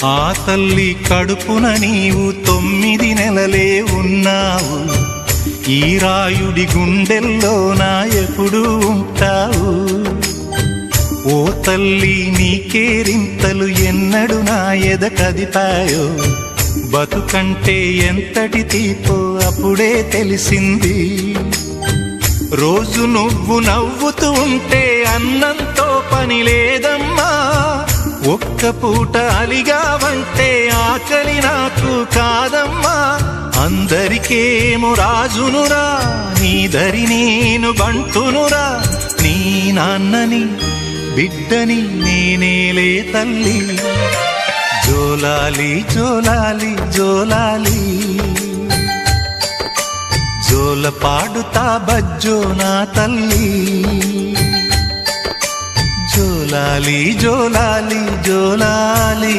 ఆ తల్లి కడుపున నీవు 9 నెలలే ఉన్నావు. ఈ రాయుడి గుండెల్లో నా ఎప్పుడు ఉంటావు. ఓ తల్లి నీకేరింతలు ఎన్నడు నా ఎద కదిపాయో. బతుకంటే ఎంతటి తీపో అప్పుడే తెలిసింది. రోజు నువ్వు నవ్వుతూ ఉంటే అన్నంతో పని లేదమ్మా. ఒక్క పూట అలిగావంటే ఆకలి నాకు కాదమ్మా. అందరికేమో రాజునురా, నీ దరి నేను బంటునురా. నీ నాన్నని బిడ్డని నేనేలే తల్లి. జోలాలి జోలాలి జోలాలి, జోల పాడుతా బజ్జో నా తల్లి. జోలాలి జోలాలి జోలాలి.